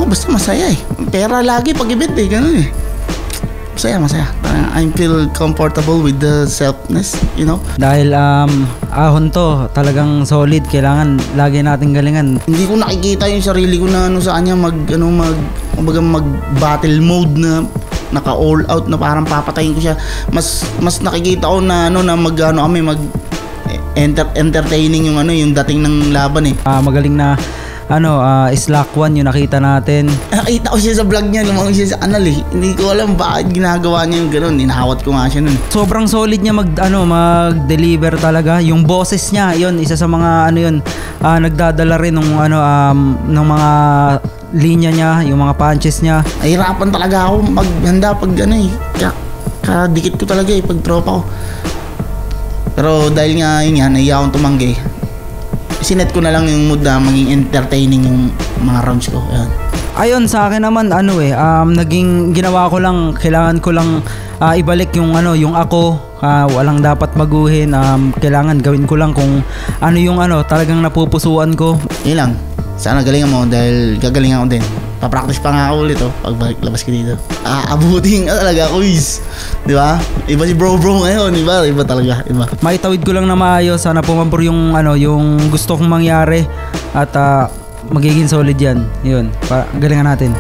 Basta masaya eh. Pera lagi pag event eh, ganun eh. Masaya. I feel comfortable with the selfness, you know. Dahil ahon to, talagang solid, kailangan lagi nating galingan. Hindi ko nakikita yung sarili ko na sa kanya mag battle mode na naka all out na parang papatayin ko siya. Mas nakikita ko na mag entertaining yung dating ng laban eh. Magaling na Slack 1 yung nakita natin. Nakita ko siya sa vlog niya, lumang siya sa anal eh. Hindi ko alam bakit ginagawa niya yung gano'n. Ninahawat ko nga siya nun. Sobrang solid niya mag-deliver talaga. Yung boses niya, yun, isa sa mga nagdadala rin ng mga linya niya, yung mga punches niya. Nahirapan talaga ako maghanda pag kadikit ko talaga eh, pag tropa ko. Pero dahil nga nahiya akong tumanggi, sinet ko na lang yung mood na maging entertaining yung mga rounds ko. Ayun, sa akin naman naging ginawa ko lang, kailangan ko lang ibalik yung ako, walang dapat baguhin, kailangan gawin ko lang kung yung talagang napupusuan ko. Yun lang, sana galingan mo dahil gagalingan ko din. Pa-practice pa nga ako ulit pag labas ko dito. Abuting talaga quiz. Di ba? Iba si bro ngayon, iba talaga, iba. Maitawid ko lang na maayos, sana pumambor yung gusto kong mangyari at magiging solid yan. Yun, galingan natin.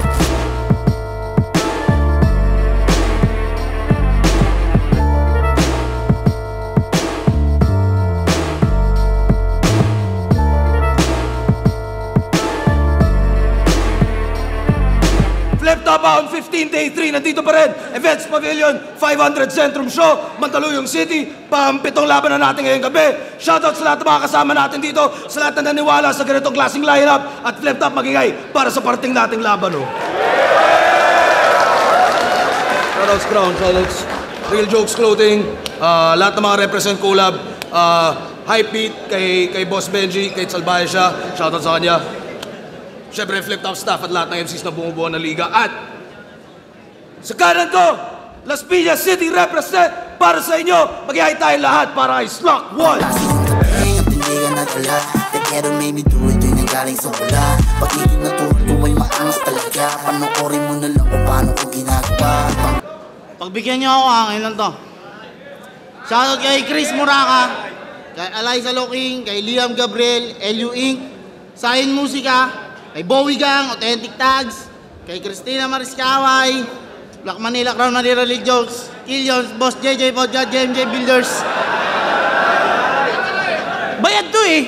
Flip Top on 15 Day 3, nandito pa rin, Events Pavilion, 500 Centrum Show, Mandaluyong City, pang-pitong laban na natin ngayong gabi. Shoutout sa lahat ng mga kasama natin dito, sa lahat na naniwala sa ganitong klaseng lineup, at Flip Top magingay para sa parating nating laban. Shoutouts Crown, shoutouts Real Jokes Clothing, lahat ng mga represent collab, Hype Beat, kay Boss Benji, kay Salbahe siya, shoutout sa kanya. Siyempre, Flip Top staff at lahat ng MCs na bumubuo ng liga. At sa kanan ko, Las Piñas City represent para sa inyo. Mag-ihay tayo lahat para kay Slack 1. Pagbigyan niyo ako, ngayon lang to. Shoutout kay Chris Muraca, kay Eliza Loking, kay Liam Gabriel, LU Inc., Sayin Musika, kay Bowie Gang, Authentic Tags, kay Christina Mariscaway, Black Manila Crown Manila League Jokes, Killions, Boss JJ Podjad, JMJ Builders. Bayad to eh!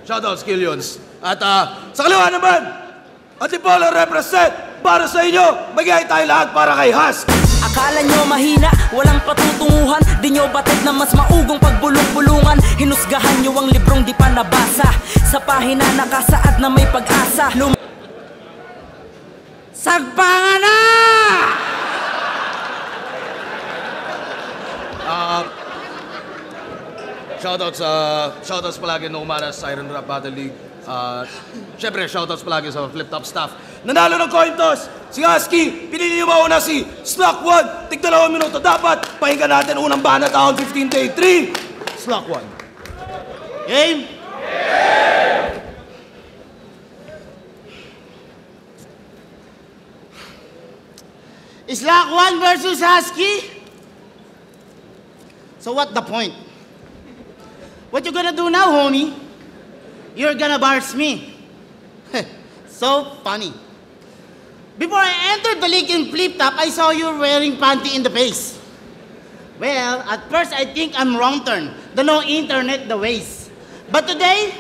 Shoutouts, Killions. At sa kaliwa naman, Antipolo represent para sa inyo. Mag-ihay tayo lahat para kay Husk. Akala nyo mahina, walang patutunguhan. Di nyo batid na mas maugong pagbulong-bulungan. Hinusgahan nyo ang librong di pa nabasa. Sa pahina nakasaad na may pag-asa. Sagpangan na! Shoutouts palagi ng Umaras Siren Rap Battle League. Siyempre, shoutouts palagi sa Flip Top staff. Nanalo ng coin toss, si Husky. Pinili niyo mauna si Slack 1. Tig 2 minuto. Dapat pahinga natin unang banat taon 15 Day 3. Slack 1. Game? Slack 1 versus Husky? So what the point? What you gonna do now, homie? You're gonna bars me. So funny. Before I entered the league in flip-top, I saw you wearing panty in the face. Well, at first I think I'm wrong turn. The no internet the ways. But today,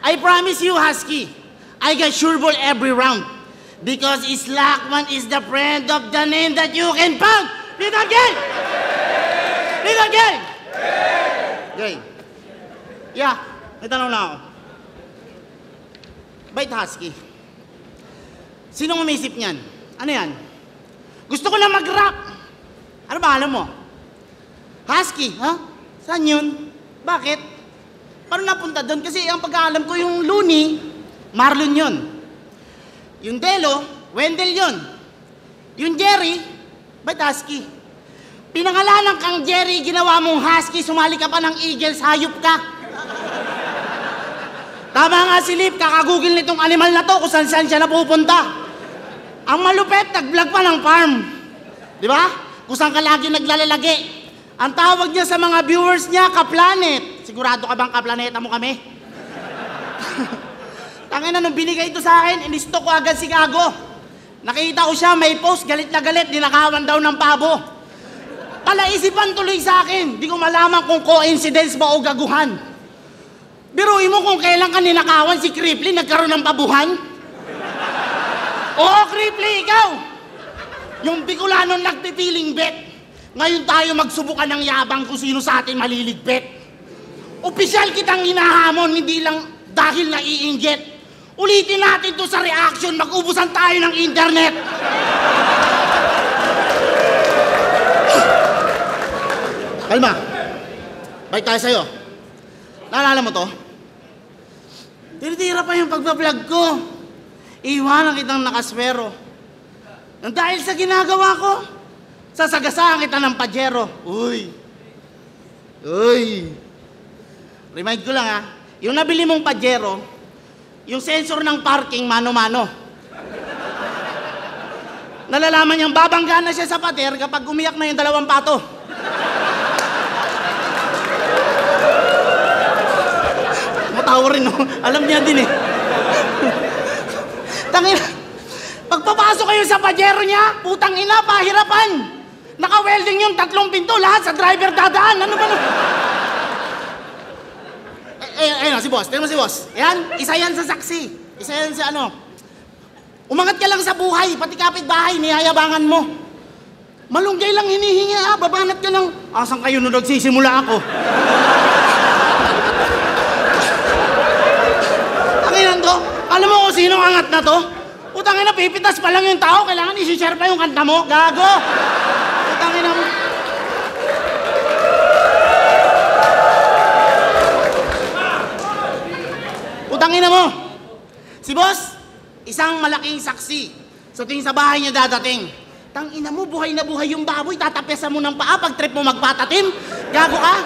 I promise you, Husky, I get sure ball every round. Because Slack 1 is the friend of the name that you can pound. Little game! Little game! Game. Yeah, may tanong na ako. Bait Husky. Sinong umisip niyan? Ano yan? Gusto ko lang mag-rap. Ano ba alam mo? Husky, ha? Saan yun? Bakit? Paano napunta doon? Kasi ang pagkaalam ko yung Looney, Marlon yun. Yung Delo, Wendell yun. Yung Jerry, ba't Husky? Pinangalanan kang Jerry, ginawa mong Husky, sumali ka pa ng Eagles, hayop ka. Tama nga si Lip, kakagugil nitong animal na to kung saan siya napupunta. Ang malupet, nag-vlog pa ng farm. Di ba? Kung saan ka lagi naglalalagi. Ang tawag niya sa mga viewers niya, Kaplanet. Sigurado ka bang kaplaneta mo kami? Tangina, nung binigay ito sa akin, inisto ko agad si Gago. Nakita ko siya, may post, galit na galit, ninakawan daw ng pabo. Palaisipan tuloy sa akin, di ko malaman kung coincidence ba o gaguhan. Biruin mo kung kailan ka ninakawan si Cripply, nagkaroon ng pabuhan? Oo, Cripply, ikaw! Yung Bicolano nagpipiling bet. Ngayon tayo magsubukan ng yabang kung sino sa atin maliligpit. Opisyal kitang hinahamon, hindi lang dahil naiinggit. Ulitin natin to sa reaction, mag-ubusan tayo ng internet. Kalma. Balik tayo sa'yo. Naalala mo to? Tira-tira pa yung pagbablog ko. Iwanan kitang nakaswero. Nang dahil sa ginagawa ko, sasagasaan kita ng pajero. Uy. Remind ko lang ha, yung nabili mong pajero, yung sensor ng parking mano-mano. Nalalaman niyang babangga na siya sa pader kapag umiyak na yung dalawang pato. Matawa rin, no? Alam niya din eh. Tangina, pagpapasok kayo sa pajero niya, putang ina, pahirapan. Naka-welding yung 3 pinto, lahat sa driver dadaan. Ano ba? Ayun, si boss. Tignan mo si boss. Ayan, isa yan sa saksi. Isa yan sa ano. Umangat ka lang sa buhay, pati kapitbahay, niyayabangan mo. Malunggay lang hinihingi ha, babanat ka lang. Asan kayo nung nagsisimula ako? Tanginan to, alam mo kung sinong angat na to? Utangin na, pipitas pa lang yung tao, kailangan isi-share pa yung kanta mo. Gago! Utangin na mo. Utangin na mo. Si boss, isang malaking saksi. Sa tuwing sa bahay niya dadating. Tangina mo, buhay na buhay yung baboy, tatapesan mo ng paa pag trip mo magpatatim. Gago ka?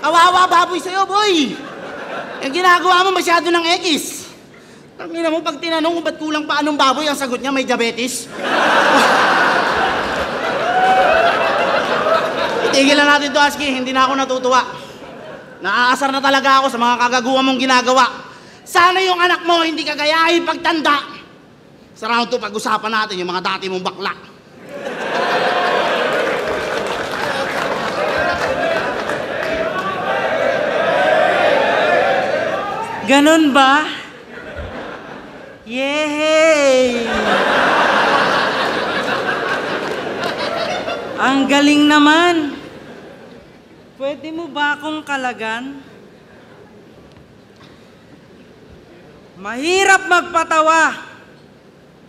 Kawawa baboy sa'yo, boy. Yung ginagawa mo masyado ng X. Tangina mo, pag tinanong kung ba't kulang pa anong baboy, ang sagot niya may diabetes. Itigilan natin to, Husky. Hindi na ako natutuwa. Naaasar na talaga ako sa mga kagaguhan mong ginagawa. Sana yung anak mo hindi kagayahin pagtanda. Sa round 2, pag-usapan natin yung mga dati mong bakla. Ganon ba? Yay! Ang galing naman. Pwede mo ba akong kalagan? Mahirap magpatawa.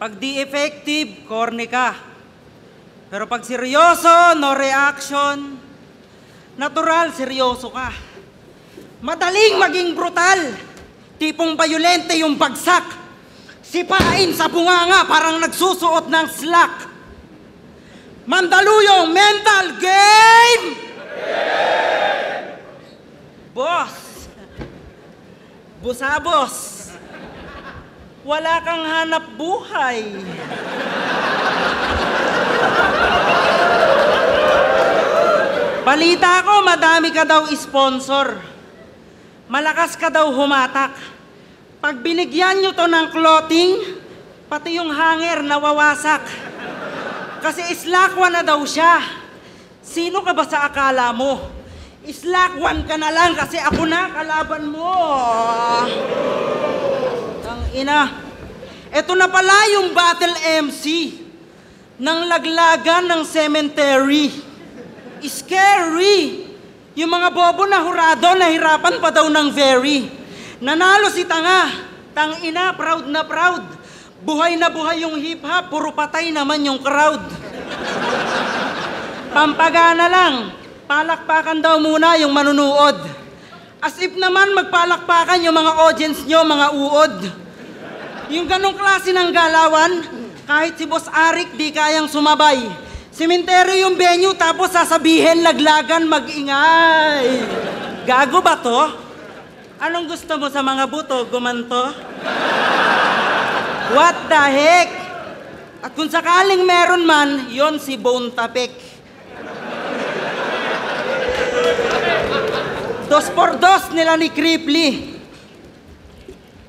Pag di effective, corny ka. Pero pag seryoso, no reaction, natural, seryoso ka. Madaling maging brutal. Tipong bayolente yung bagsak. Sipain sa bunganga parang nagsusuot ng slack. Mandaluyong mental game! Usabos, wala kang hanap buhay. Balita ko, madami ka daw sponsor. Malakas ka daw humatak. Pag binigyan nyo to ng clothing, pati yung hanger nawawasak. Kasi islakwan na daw siya. Sino ka ba sa akala mo? Islakwan ka na lang kasi ako na kalaban mo. Ang ina. Ito na pala yung battle MC ng laglagan ng cemetery. Scary! Yung mga bobo na hurado, nahirapan pa daw ng very. Nanalo si Tanga. Tangina, proud na proud. Buhay na buhay yung hip-hop, puro patay naman yung crowd. Pampagana lang, palakpakan daw muna yung manunood. As if naman magpalakpakan yung mga audience nyo, mga uod. Yung ganong klase ng galawan, kahit si Boss Arik di kayang sumabay. Sementeryo yung venue tapos sasabihin laglagan mag-ingay. Gago ba to? Anong gusto mo sa mga buto, gumanto? What the heck? At kung sakaling meron man, yon si Bone Tapek. 2x2 nila ni Cripply.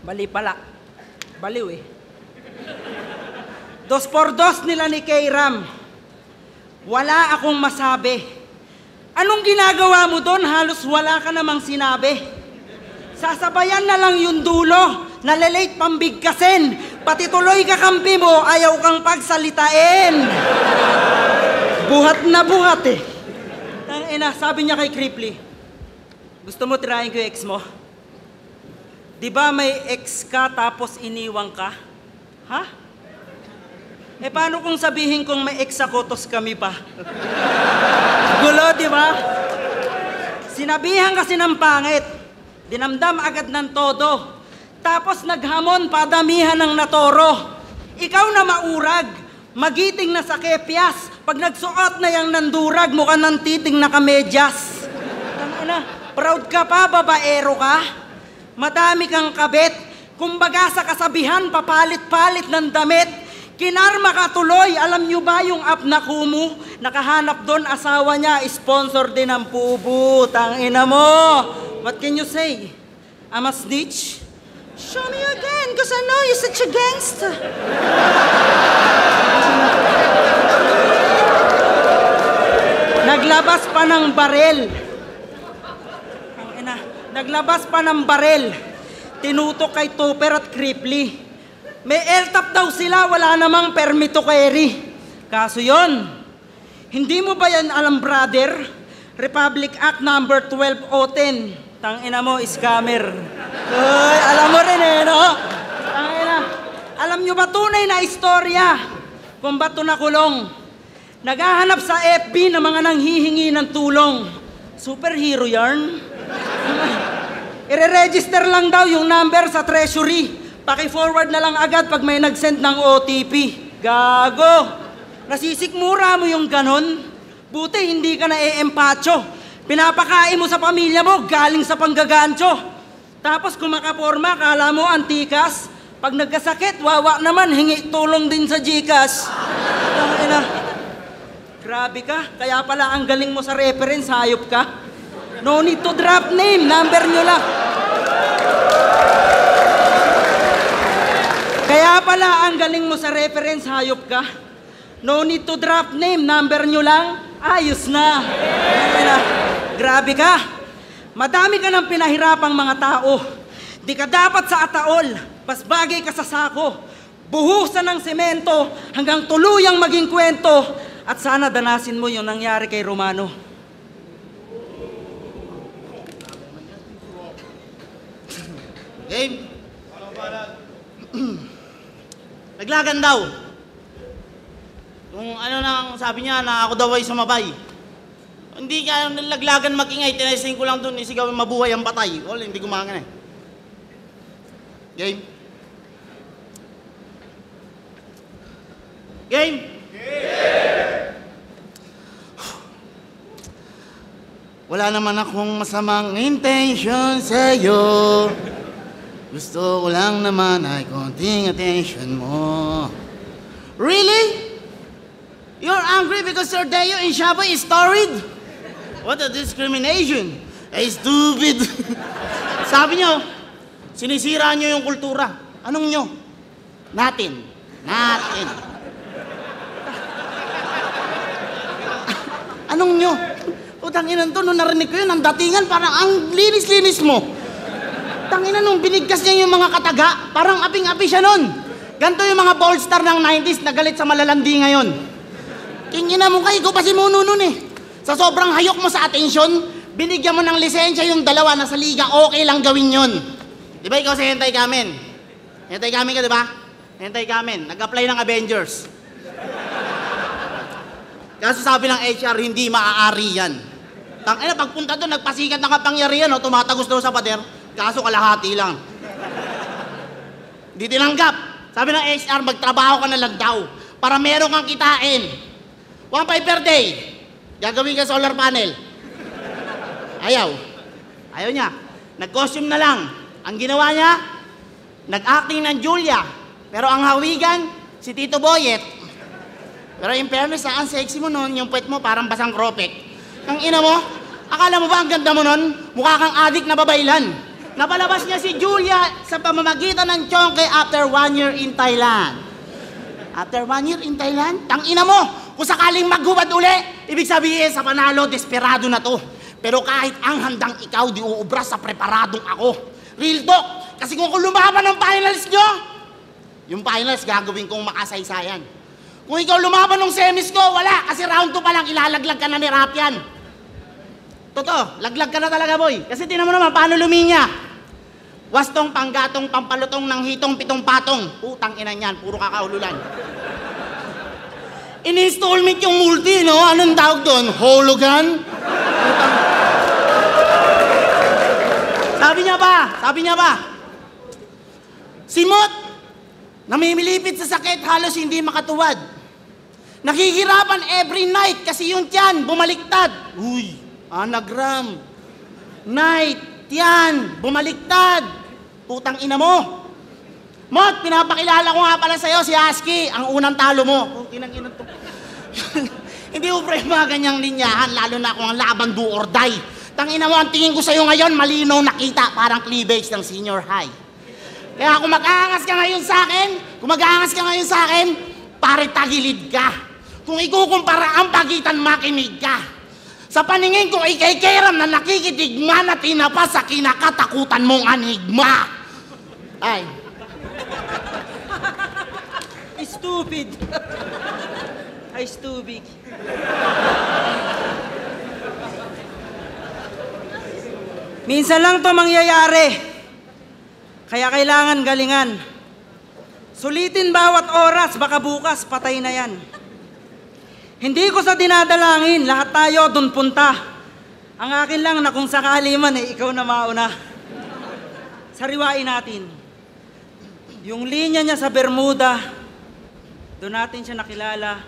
Bali pala. Baliw eh. 2x2 nila ni K-Ram. Wala akong masabi. Anong ginagawa mo doon? Halos wala ka namang sinabi. Sasabayan na lang yung dulo, nalalate pambigkasin. Pati tuloy kakampi mo, ayaw kang pagsalitain. Buhat na buhat eh. Tangina, sabi niya kay Cripply, gusto mo tirahin ko yung ex mo? Di ba may ex ka tapos iniwang ka? Ha? Eh paano kung sabihin kong may ex ako, tos kami pa? Gulo, di ba? Sinabihan kasi ng pangit. Dinamdam agad ng todo. Tapos naghamon padamihan ng natoro. Ikaw na maurag, magiting na sa kepyas. Pag nagsuot na yang nandurag, mukha ng titing na kamedyas. Tangina, proud ka pa, babaero ka? Madami kang kabit. Kumbaga sa kasabihan, papalit-palit ng damit. Kinarma ka tuloy, alam nyo ba yung app na Kumu? Nakahanap doon, asawa niya, sponsor din ng pubu. Tangina mo! What can you say? I'm a snitch? Show me again, cause I know you're such a gangster. Naglabas pa ng barel. Tangina, naglabas pa ng barel. Tinutok kay Tupper at Cripply. May LTAP daw sila, wala namang permit to carry. Kaso yon, hindi mo ba yan alam, brother? Republic Act number 12010. Tangina mo, scammer. Uy, alam mo rin eh, no? Tangina. Alam nyo ba tunay na istorya? Kung ba't to nakulong? Naghahanap sa FB ng mga nanghihingi ng tulong. Superhero yarn? I-register lang daw yung number sa treasury. Paki-forward na lang agad pag may nag-send ng OTP. Gago! Nasisikmura mo yung ganon. Buti hindi ka na e-empacho. Pinapakain mo sa pamilya mo, galing sa panggagancho. Tapos kung makaporma, kala mo antikas. Pag nagkasakit, wawa naman, hingi tulong din sa Gcash. Tangina. Grabe ka, kaya pala ang galing mo sa reference, hayop ka. No need to drop name, number nyo lang. Kaya pala ang galing mo sa reference, hayop ka. No need to drop name, number nyo lang, ayos na. Grabe ka. Madami ka ng pinahirapang mga tao. Di ka dapat sa ataol, mas bagay ka sa sako. Buhusan ng semento hanggang tuluyang maging kwento. At sana danasin mo yung nangyari kay Romano. Game. Naglagan daw. Kung ano nang sabi niya na ako daw ay sumabay. Hindi ka nalaglagan mag-ingay, tinaysin ko lang dun, isigaw mabuhay ang patay. Wala, hindi gumangan eh. Game? Game? Wala naman akong masamang intention sa'yo. Gusto ko lang naman ay konting attention mo. Really? You're angry because your Deo in Shaboy is storied? What a discrimination. Ay, stupid. Sabi nyo, sinisira nyo yung kultura. Anong nyo? Natin. Anong nyo? Tanginan to, nung narinig ko yun, ang datingan, parang ang linis-linis mo. Tanginan nung binigkas niya yung mga kataga, parang aping-api siya nun. Ganto yung mga ball star ng 90s na galit sa malalandi ngayon. Tingina mo kayo, pa si Muno nun eh. Sa sobrang hayok mo sa atensyon, binigyan mo ng lisensya yung dalawa na sa liga, okay lang gawin yun. Di ba ikaw si Hentay Kamen? Hentay Kamen ka, di ba? Hentay Kamen, nag-apply ng Avengers. Kaso sabi ng HR, hindi maaari yan. Tangina, pagpunta doon, nagpasikat ng kapangyarihan, no? Tumatagos daw sa pader, kaso kalahati lang. Di tinanggap. Sabi ng HR, magtrabaho ka na lang daw para meron kang kitain. 1.5 per day. Gagawin ka solar panel. Ayaw niya. Nag-costume na lang. Ang ginawa niya, nag-acting ng Julia. Pero ang hawigan, si Tito Boyet. Pero in fairness, ang sexy mo nun, yung puwet mo parang basang kropek. Ang ina mo, akala mo ba ang ganda mo nun? Mukha kang adik na babaylan. Napalabas niya si Julia sa pamamagitan ng Chongke after 1 year in Thailand. After 1 year in Thailand? Tang ina mo, kung sakaling maghuwad uli, ibig sabihin sa panalo, desperado na to. Pero kahit ang handang ikaw, di uubra sa preparadong ako. Real talk, kasi kung lumaban ng finals nyo, yung finals gagawin kong makasaysayan. Kung ikaw lumaban ng semis ko, wala, kasi round 2 pa lang, ilalaglag ka na ni Rapian. Totoo, laglag ka na talaga, boy. Kasi tinan mo naman, paano luminya? Wastong, panggatong, pampalutong ng hitong, pitong patong. Putang ina niyan, puro kakaululan. In-installment yung multi, no? Anong tawag doon? Hologan? Sabi niya ba? Simot, namimilipit sa sakit, halos hindi makatuwad. Nakikirapan every night kasi yung tiyan, bumaliktad. Uy, anagram. Night, tiyan, bumaliktad. Putang ina mo. Mot, pinapakilala ko nga pala sa'yo si Husky, ang unang talo mo. Putinang ina to. Hindi mo pre mga ganyang linyahan, lalo na kung ang laban do or die. Tangina mo, ang tingin ko sa'yo ngayon, malinaw nakita, parang cleavage ng senior high. Kaya kung mag-aangas ka ngayon sa akin, pare tagilid ka. Kung ikukumpara ang pagitan, makinig ka. Sa paningin ko, ikay Keram na nakikitigma na tinapa sa kinakatakutan mong anigma. Ay. Stupid. Ay, stupid. Minsan lang to mangyayari. Kaya kailangan galingan. Sulitin bawat oras, baka bukas patay na yan. Hindi ko sa dinadalangin, lahat tayo dun punta. Ang akin lang na kung sakali man ikaw na mauna. Sariwain natin. Yung linya niya sa Bermuda, doon natin siya nakilala.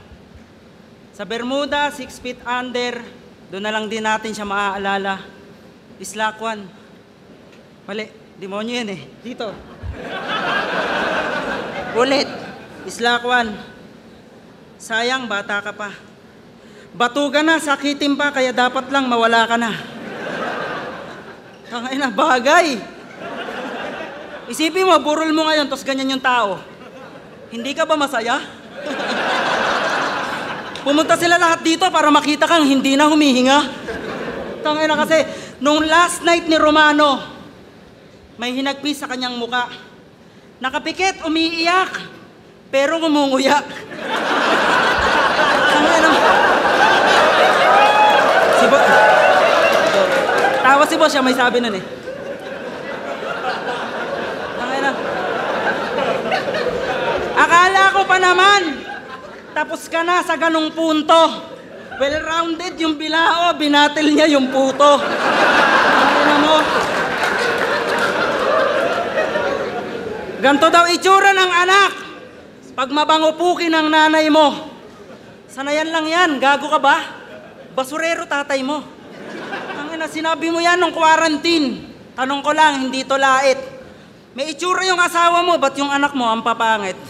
Sa Bermuda, 6 feet under, doon na lang din natin siya maaalala. Islakwan. Mali, demonyo yan eh. Dito. Ulit. Islakwan. Sayang, bata ka pa. Batugan na, sakitin pa, kaya dapat lang mawala ka na. Tangay na, bagay. Isipin mo, burol mo ngayon, tos ganyan yung tao. Hindi ka ba masaya? Pumunta sila lahat dito para makita kang hindi na humihinga. Tangay na kasi, nung last night ni Romano, may hinagpis sa kanyang muka. Nakapikit, umiiyak, pero ngumunguya. Tangay na. Tawa si boss siya, may sabi nun eh. Tangay na. Akala ko pa naman, tapos ka na sa ganung punto. Well-rounded yung bilao, binatil niya yung puto. Ano mo? Ganto daw itsura ng anak pag mabangupukin ng nanay mo. Sanayan lang yan, gago ka ba? Basurero tatay mo. Ang ina, sinabi mo yan nung quarantine. Tanong ko lang, hindi to lait. May itsura yung asawa mo, ba't yung anak mo ang papangit?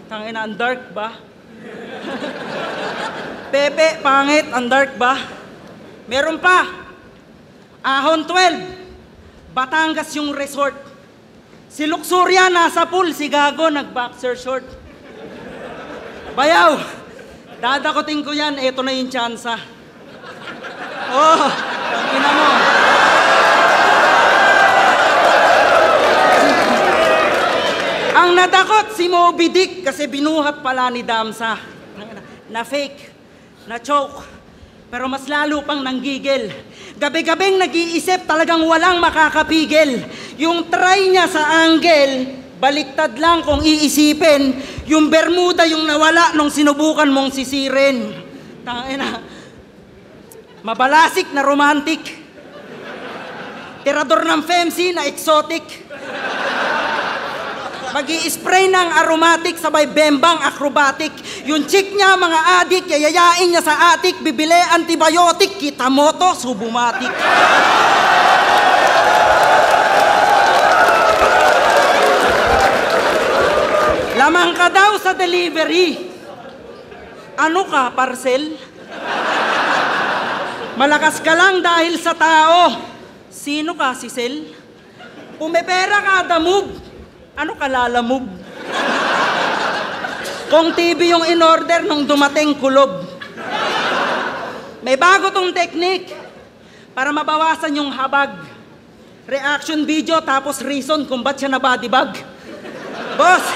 Tangina, ang dark ba? Pepe, pangit, ang dark ba? Meron pa. Ahon 12, Batangas yung resort. Si Luxuria nasa pool, si Gago nag-boxer short. Bayaw, dadakotin ko yan, eto na yung tsansa. Oh, ina mo. Ang nadakot si Moby Dick kasi binuhat pala ni Damsa. Na fake, na choke, pero mas lalo pang nanggigil. Gabi-gabing nag-iisip, talagang walang makakapigil. Yung try niya sa angle, baliktad lang kung iisipin. Yung Bermuda yung nawala nung sinubukan mong sisirin. Tangina, mabalasik na romantic. Tirador ng femsi na exotic. Mag-i-spray ng aromatic sabay bembang acrobatic. Yung chick niya, mga adik, yayayain niya sa atik, bibili antibiotic, kita mo to, subumatic. Lamang ka daw sa delivery. Ano ka, parcel? Malakas ka lang dahil sa tao. Sino ka, si Sel? Pumepera ka, the move. Ano ka, lalamove? Kung TV yung in-order nung dumating kulob. May bago tong technique para mabawasan yung habag. Reaction video tapos reason kung ba't siya na body bag. Boss!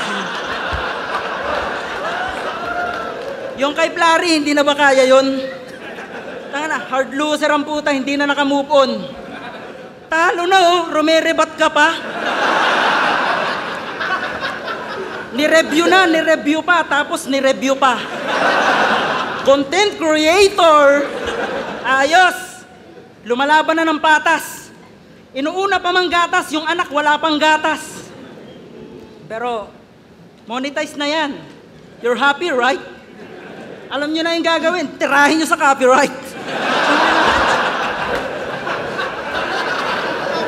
Yung kay Plari, hindi na ba kaya yun? Tanga na, hard loser ang puta, hindi na nakamove on. Talo na oh, rumerebat ka pa. Ni-review pa, tapos ni-review pa. Content creator. Ayos. Lumalaban na ng patas. Inuuna pa mang gatas, yung anak wala pang gatas. Pero, monetize na yan. You're happy, right? Alam nyo na yung gagawin, tirahin nyo sa copyright.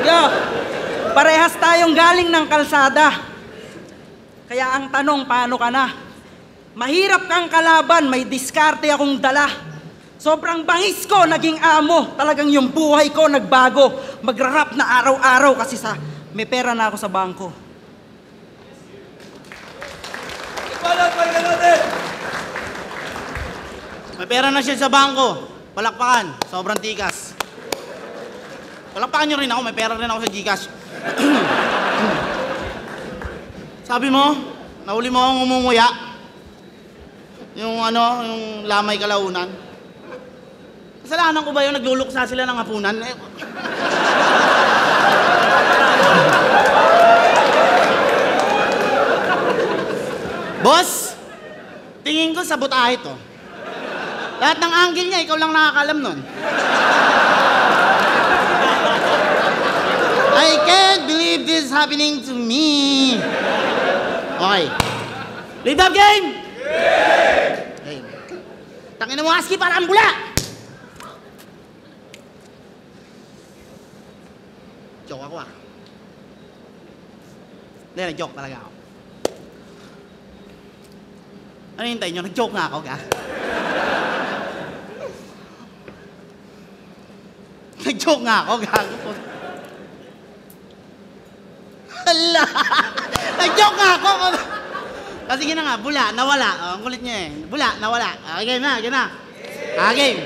Yo, parehas tayong galing ng kalsada. Kaya ang tanong, paano ka na? Mahirap kang kalaban, may diskarte akong dala. Sobrang bangis ko, naging amo. Talagang yung buhay ko nagbago. Magra-rap na araw-araw kasi may pera na ako sa bangko. May pera na siya sa bangko. Palakpakan, sobrang tikas. Palakpakan nyo rin ako, may pera rin ako sa Gcash. Sabi mo, nahuli mo akong umunguya. Yung lamay kalaunan. Kasalanan ko ba yung nagluluksa sila ng hapunan? Boss, tingin ko sabotahe to. Lahat ng angle niya, ikaw lang nakakalam nun. I can't believe this is happening to me. Okay. Lead up game! Game! Tangina mo, Aski, para ang bula! Joke ako ah. Hindi, nag-joke talaga ako. Ano hintayin nyo? Nag-joke nga ako, ga? Nag-joke nga ako, gago. Hala! Nag-joke nga ako! Kasi gina nga, bula, nawala. Oh, ang kulit niya eh. Bula, nawala. Okay na, game na. Game.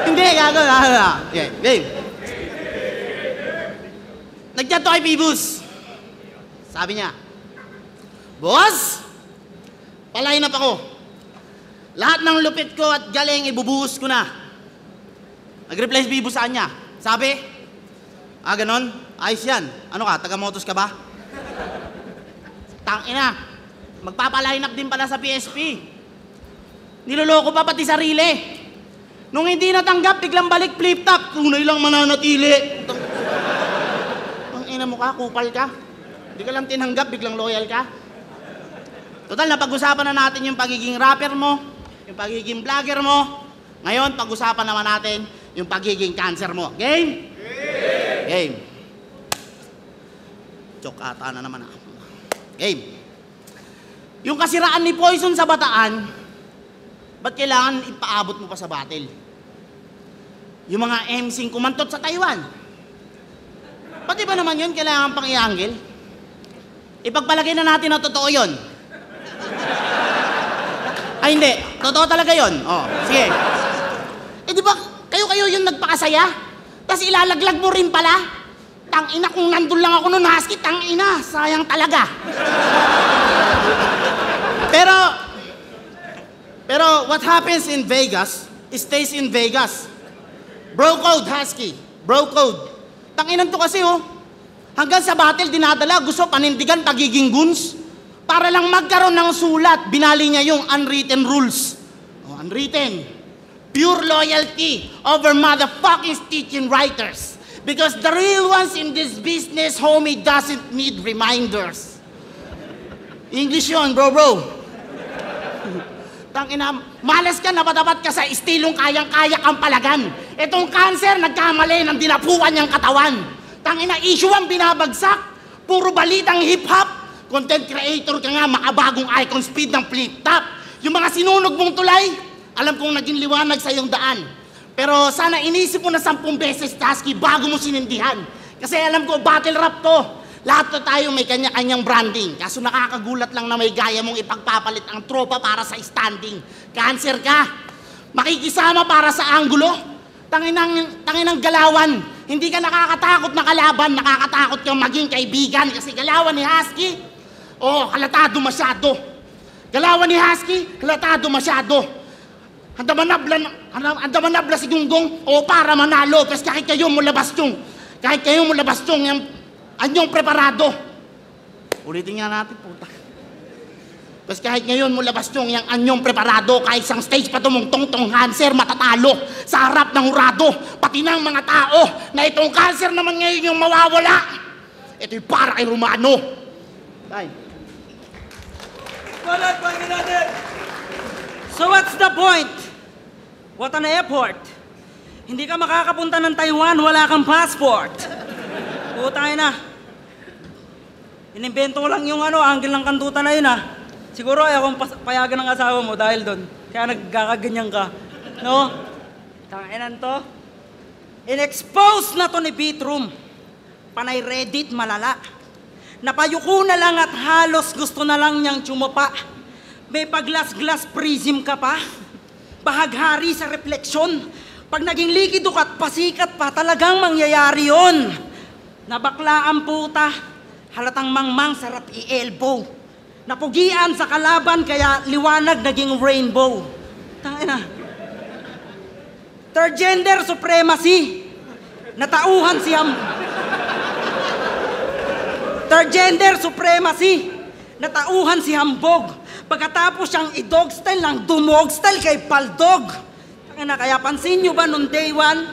Hindi, gago. Okay, game. Nagchat to kay Pibus. Sabi niya, Boss, palay na pa ako. Lahat ng lupit ko at galing ibubuhos ko na. Nag-reply si Pibus sa kanya. Sabi, ganon? Ayos yan. Ano ka, taga-motos ka ba? Tangina, magpapaline up din pala sa PSP. Niloloko pa pati sarili. Nung hindi natanggap, biglang balik flip-top. Tunay lang mananatili. Ang ina mo ka, kupal ka. Hindi ka lang tinanggap, biglang loyal ka. Total, napag-usapan na natin yung pagiging rapper mo, yung pagiging vlogger mo. Ngayon, pag-usapan naman natin yung pagiging cancer mo. Game? Game. Joke ata na naman ako. Game. Yung kasiraan ni Poison sa Bataan, ba't kailangan ipaabot mo pa sa battle? Yung mga MCing kumantot sa Taiwan, pati ba naman yun kailangan pang i-angle? Ipagpalagay na natin na totoo yun. Ay hindi, totoo talaga yun. Oh, sige. Eh di ba kayo yung nagpakasaya? Tapos ilalaglag mo rin pala? Tangina, kung nandun lang ako nun, Husky, tangina, sayang talaga. Pero what happens in Vegas, stays in Vegas. Bro code, Husky. Bro code. Tanginan to kasi oh. Hanggang sa battle dinadala, gusto panindigan pagiging goons. Para lang magkaroon ng sulat, binali niya yung unwritten rules. Oh, unwritten. Pure loyalty over motherfucking teaching writers. Because the real ones in this business, homie, doesn't need reminders. English yun, bro. Tangina, malas ka, napatapat ka sa estilong kayang-kaya kang palagan. Itong cancer, nagkamali ng dinapuan niyang katawan. Tangina, issue ang binabagsak. Puro balitang hip-hop. Content creator ka nga, makabagong icon speed ng flip-top. Yung mga sinunog mong tulay, alam kong naging liwanag sa iyong daan. Pero sana inisip mo na 10 beses, Husky, bago mo sinindihan. Kasi alam ko, battle rap to. Lahat na tayo may kanya-kanyang branding. Kaso nakakagulat lang na may gaya mong ipagpapalit ang tropa para sa standing. Cancer ka. Makikisama para sa anggulo. Tanginang galawan. Hindi ka nakakatakot na kalaban. Nakakatakot kang maging kaibigan. Kasi galawan ni Husky, oh, halatado masyado. Galawan ni Husky, halatado masyado. Andamanabla si Gunggong, o para manalo. Kasi kahit kayo mo labas yung yung anyong preparado. Ulitin nga natin, puta. Kasi kahit ngayon mo labas yung anyong preparado, kahit isang stage pa tumungtong tong cancer, matatalo sa harap ng hurado. Pati ng mga tao na itong cancer naman ngayon yung mawawala. Ito'y para kay Romano. Tay. So what's the point? What an effort. Hindi ka makakapunta ng Taiwan, wala kang passport. Putay na. Inimbento ko lang yung angle ng kantutan na yun Siguro ayaw kong payagan ng asawa mo dahil doon. Kaya nagkakaganyan ka. No? Tanginan to. In-expose na to ni Beatroom. Panay Reddit malala. Napayuko na lang at halos gusto na lang niyang tsumapa. May paglas-glas prism ka pa. Bahaghari sa refleksyon. Pag naging likido ka't pasikat pa, talagang mangyayari yun. Nabakla ang puta, halatang mangmang sarap i-elbow. Napugian sa kalaban kaya liwanag naging rainbow. Tangina. Third gender supremacy. Natauhan si Third gender supremacy. Natauhan si Hambog. Pagkatapos siyang i-dog style ng dumog style kay Paldog. Tangina, kaya pansin nyo ba nung day one,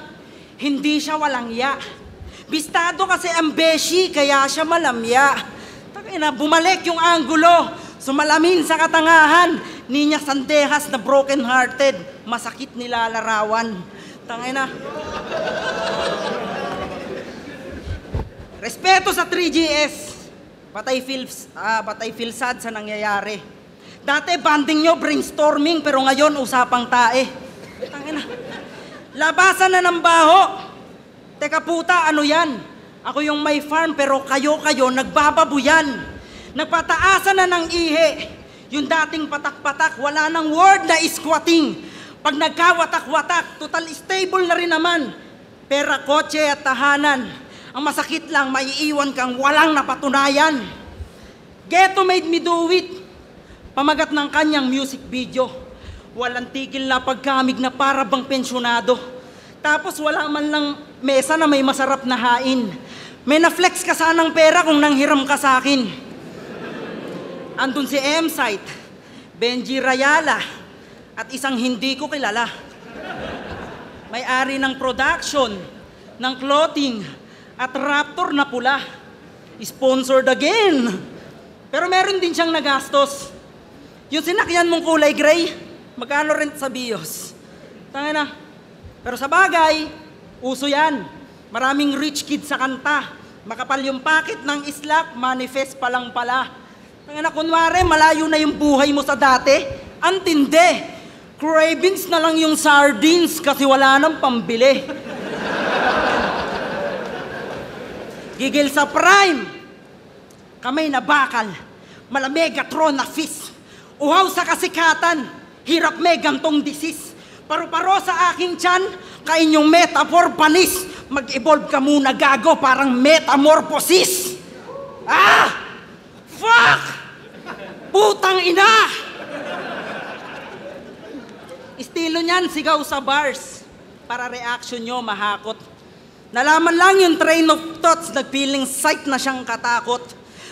hindi siya walang ya. Bistado kasi ang beshi, kaya siya malamya. Tangina, bumalik yung anggulo. Sumalamin sa katangahan. Ninya Sandehas na broken-hearted. Masakit nilalarawan. Tangina. Respeto sa 3GS. Patay feel sad sa nangyayari. Dati banding nyo brainstorming, pero ngayon usapang tae. Tangina. Labasan na ng baho. Teka puta, ano yan? Ako yung may farm pero kayo nagbababuyan. Nagpataasan na ng ihi. Yung dating patak-patak, wala nang word na squatting. Pag nagkawatak-watak, total stable na rin naman. Pera, kotse at tahanan. Ang masakit lang, maiiwan kang walang napatunayan. Ghetto made me do it. Pamagat ng kanyang music video. Walang tigil na pagkamig na para bang pensyonado. Tapos wala man lang mesa na may masarap na hain. May na-flex ka sanang pera kung nanghiram ka sa akin. Andun si M-Site, Benji Rayala, at isang hindi ko kilala. May-ari ng production, ng clothing, at Raptor na pula. Sponsored again. Pero meron din siyang nagastos. Yung sinakyan mong kulay gray, magkano rent sa BIOS? Tangina. Pero sa bagay, uso yan. Maraming rich kid sa kanta. Makapal yung packet ng islak, manifest pa lang pala. Kaya na kunwari, malayo na yung buhay mo sa dati. Antindi. Cravings na lang yung sardines kasi wala nang pambili. Gigil sa prime. Kamay na bakal. Malamegatron na fist. Uhaw sa kasikatan. Hirap may gantong disease. Paru-paro sa aking tiyan. Kain yung metaphor panis. Mag-evolve ka muna gago parang metamorphosis. Ah! Fuck! Putang ina! Estilo niyan, sigaw sa bars. Para reaction nyo mahakot. Nalaman lang yung train of thoughts, nagpiling sight na siyang katakot.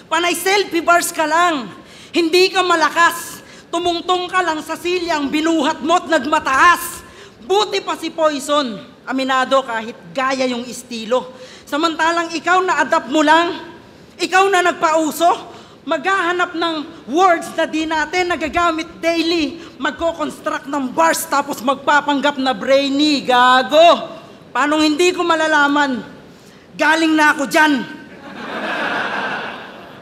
Panay selfie bars ka lang. Hindi ka malakas. Tumungtong ka lang sa silyang binuhat mo't nagmataas. Buti pa si Poison. Aminado kahit gaya yung estilo. Samantalang ikaw na-adapt mo lang. Ikaw na nagpauso. Maghahanap ng words na di natin nagagamit daily. Magko-construct ng bars tapos magpapanggap na brainy. Gago! Paano hindi ko malalaman? Galing na ako dyan.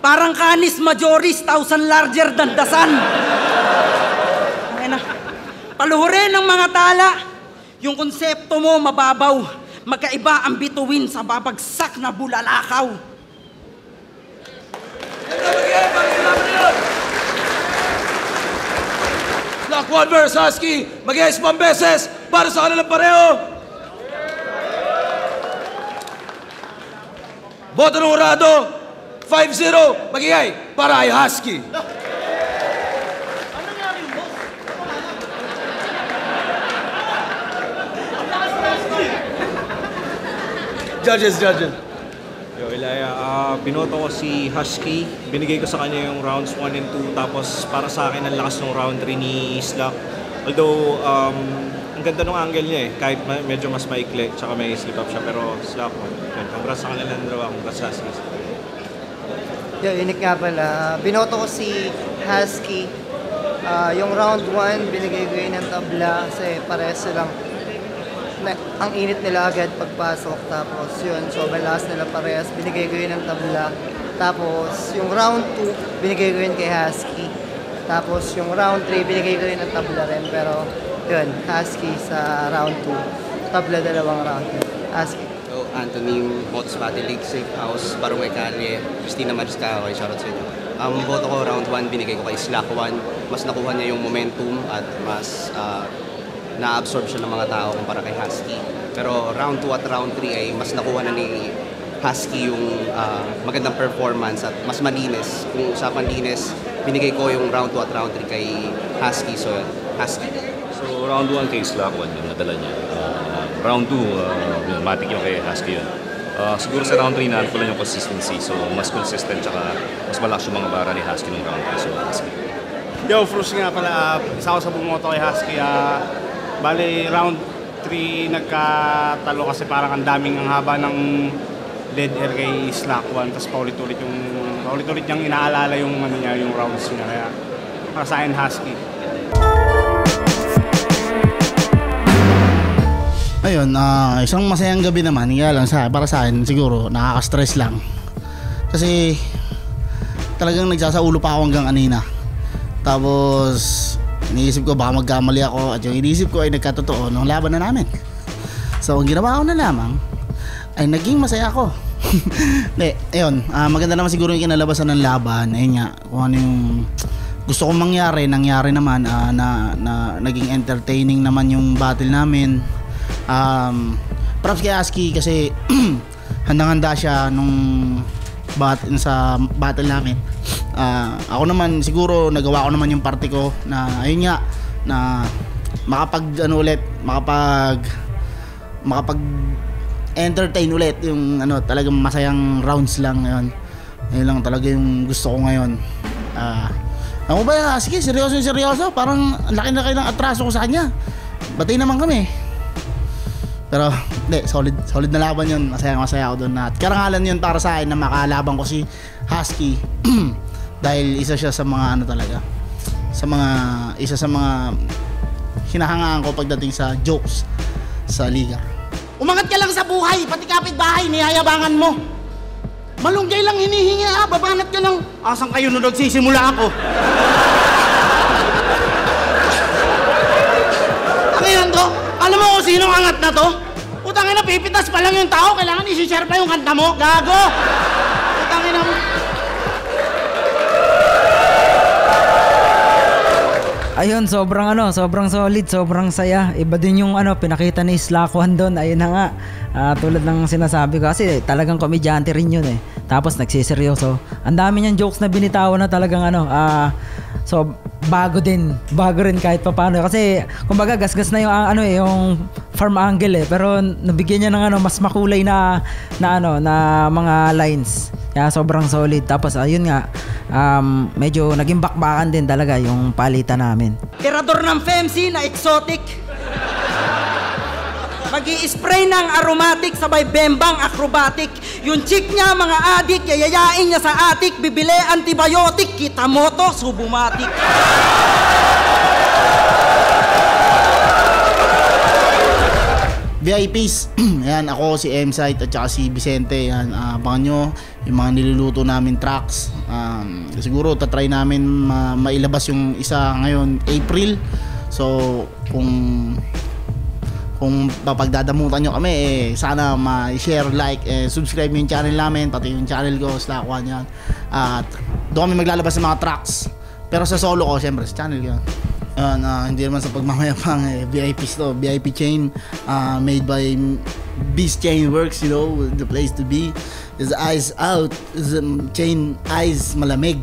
Parang canis majoris, 1,000 larger than the sun. Paluhurin ng mga tala. Yung konsepto mo mababaw. Magkaiba ang bituin sa babagsak na bulalakaw. Black One vs. Husky, mag-iayos pang beses para sa kanilang pareho. Boto ng Urado, 5-0, mag-iay para ay Husky. Judges. Yo, Ilaya, binoto ko si Husky. Binigay ko sa kanya yung rounds 1 and 2. Tapos para sa akin, ang lakas ng round 3 ni Slack. Although, ang ganda ng angle niya eh. Kahit medyo mas maikli, tsaka may slip up siya. Pero Slack, yun, congrats sa kanila ng dalawa. Congrats sa Husky. Yo, unique nga pala. Binoto ko si Husky. Yung round 1, binigay ko yun ng tabla kasi parehas lang. Ang init nila agad pagpasok, tapos yun, so lakas nila parehas, binigay ko yun ng tabla. Tapos yung round 2, binigay ko yun kay Husky. Tapos yung round 3, binigay ko yun ng tabla rin, pero yun, Husky sa round 2, tabla dalawang round. Husky. So, Anthony Mots Battle League, Safe House, Barangay Kalye, Christina Mariska, okay, shoutout sa inyo. Ang boto ko round 1, binigay ko kay Slack 1, mas nakuha niya yung momentum at mas na-absorb siya ng mga tao kumpara kay Husky. Pero round 2 at round 3 ay mas nakuha na ni Husky yung magandang performance at mas malinis. Kung usapan linis, binigay ko yung round 2 at round 3 kay Husky. So, Husky. So, round 1 kay Slack 1 yung nadala niya. Round 2, matik yung kay Husky yun. Siguro sa round 3, naan ko lang yung consistency. So, mas consistent tsaka mas malakas yung mga bara ni Husky nung round 3. So, Husky. Yo, Frus nga pala. Isa ako sa bumoto kay Husky. Bali, round 3 nagkatalo kasi parang ang daming ang haba ng dead air kay Slack 1. Tapos paulit-ulit niyang inaalala yung, yung rounds niya. Kaya para sa akin, Husky. Ayun, isang masayang gabi naman. Kaya lang para sa akin, siguro nakaka-stress lang. Kasi talagang nagsasaulo pa ako hanggang kanina. Tapos iniisip ko baka magkamali ako, at yung iniisip ko ay nagkatotoo nung laban na namin. So ang ginawa ko na lamang ay naging masaya ako. Ayun, maganda naman siguro yung kinalabasan ng laban. Ayun nga, kung ano yung gusto kong nangyari naman, na naging entertaining naman yung battle namin. Props kay Husky kasi handang-handa siya sa battle namin. Ako naman siguro nagawa ko naman yung parte ko na ayun nga, na makapag entertain ulit yung talagang masayang rounds lang yun. Ayun lang talaga yung gusto ko ngayon. Ako ba, sige, seryoso, parang laki ng atraso ko sa kanya. Batay naman kami. Pero hindi, solid na laban yun. Masaya ako doon. At karangalan yun para sa akin na makalaban ko si Husky. Dahil isa siya sa mga isa sa mga hinahangaan ko pagdating sa jokes. sa liga. Umangat ka lang sa buhay, pati kapitbahay, niyayabangan mo. Malunggay lang hinihingi babanat ka lang. Asan kayo nung nagsisimula ako? Ano yan to? Alam mo kung sinong angat na to? Utangin na, pipitas pa lang yung tao, kailangan isi-share pa yung kanta mo. Gago! Utangin na mo. Ayun, sobrang solid, sobrang saya. Iba din yung pinakita ni Slack One doon. Ayun na nga. Tulad ng sinasabi ko kasi talagang komedyante rin yun eh. Tapos nagsiseryoso. Ang dami niyang jokes na binitawan na talagang so bago rin kahit papaano kasi kumbaga gasgas na yung yung farm angle eh, pero nabigyan niya ng mas makulay na mga lines. Kaya sobrang solid. Tapos ayun nga, medyo naging bakbakan din talaga yung palitan namin. Tirador ng FEMC na exotic. Mag-i-spray ng aromatic sabay bembang acrobatic. Yung chick niya mga adik, yayayain niya sa atik, bibili antibiotic, kita mo to, subumatic. VIPs, ayan, ako si M-Site at saka si Vicente. Ayan, abangan nyo yung mga niluluto namin tracks. Siguro tatry namin mailabas yung isa ngayon April. So kung papagdadamutan nyo kami, sana ma-share, like, subscribe yung channel namin, pati yung channel ko, Slack One yan. At doon kami maglalabas ng mga tracks. Pero sa solo ko, syempre, sa channel ko yan. Hindi naman sa pagmamayabang, VIPs to, VIP chain, made by Beast Chain Works, you know, the place to be. Is eyes out, is chain eyes malamig.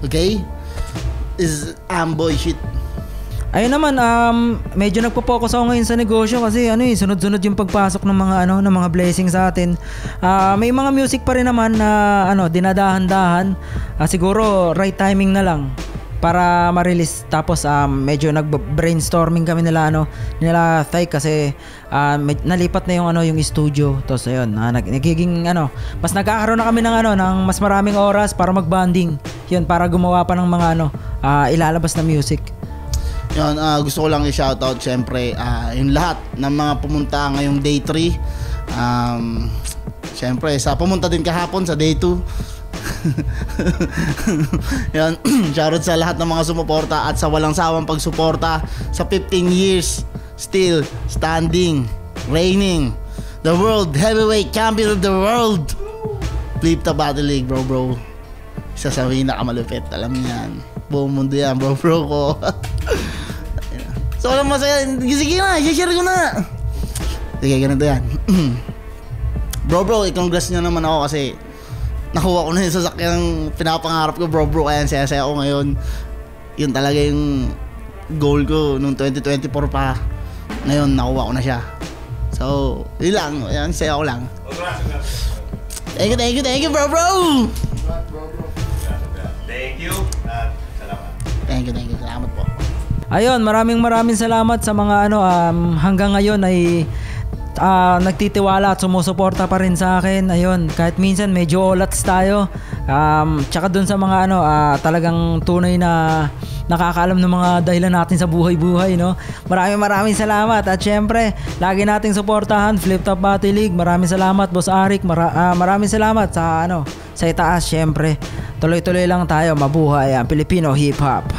Okay? Is amboy shit. Ayun naman, medyo nagpo-focus ako ngayon sa negosyo kasi sunod-sunod yung pagpasok ng mga blessings sa atin. May mga music pa rin naman na dinadahan-dahan. Siguro right timing na lang para ma-release. Tapos medyo nag-brainstorming kami nila Thay kasi nalipat na yung studio. Tapos ayun, nagiging mas nagkakaroon na kami ng mas maraming oras para mag-bonding. Yun, para gumawa pa ng mga ilalabas na music. Yun, gusto ko lang i-shoutout syempre yung lahat ng mga pumunta ngayong day 3. Syempre sa pumunta din kahapon sa day 2. Yan, shoutout sa lahat ng mga sumuporta at sa walang sawang pagsuporta sa 15 years still standing, reigning, the world heavyweight champion of the world. Flip the Battle League, bro. Isa sa pinakamalupit, alam niyan. Buong mundo yan, bro ko. So alam mo masaya, sige na, i-share ko na. Sige, ganito yan. Bro, i-congrats nyo naman ako kasi nakuha ko na yung sasakyan pinapangarap ko, bro. Kaya saya-saya ako ngayon. Yun talaga yung goal ko nung 2024 pa. Ngayon, nakuha ko na siya. So, yun lang. Yan, saya ko lang. Thank you, bro. Thank you. Salamat. Thank you. Salamat po. Ayun, maraming salamat sa mga hanggang ngayon ay nagtitiwala at sumusuporta pa rin sa akin. Ayun, kahit minsan medyo olats tayo. Tsaka dun sa mga talagang tunay na nakakaalam ng mga dahilan natin sa buhay-buhay, no? Maraming salamat. At syempre, lagi nating suportahan Flip Top Battle League. Maraming salamat, Boss Arik. Maraming salamat sa itaas, syempre. Tuloy-tuloy lang tayo, mabuhay ang Filipino hip hop.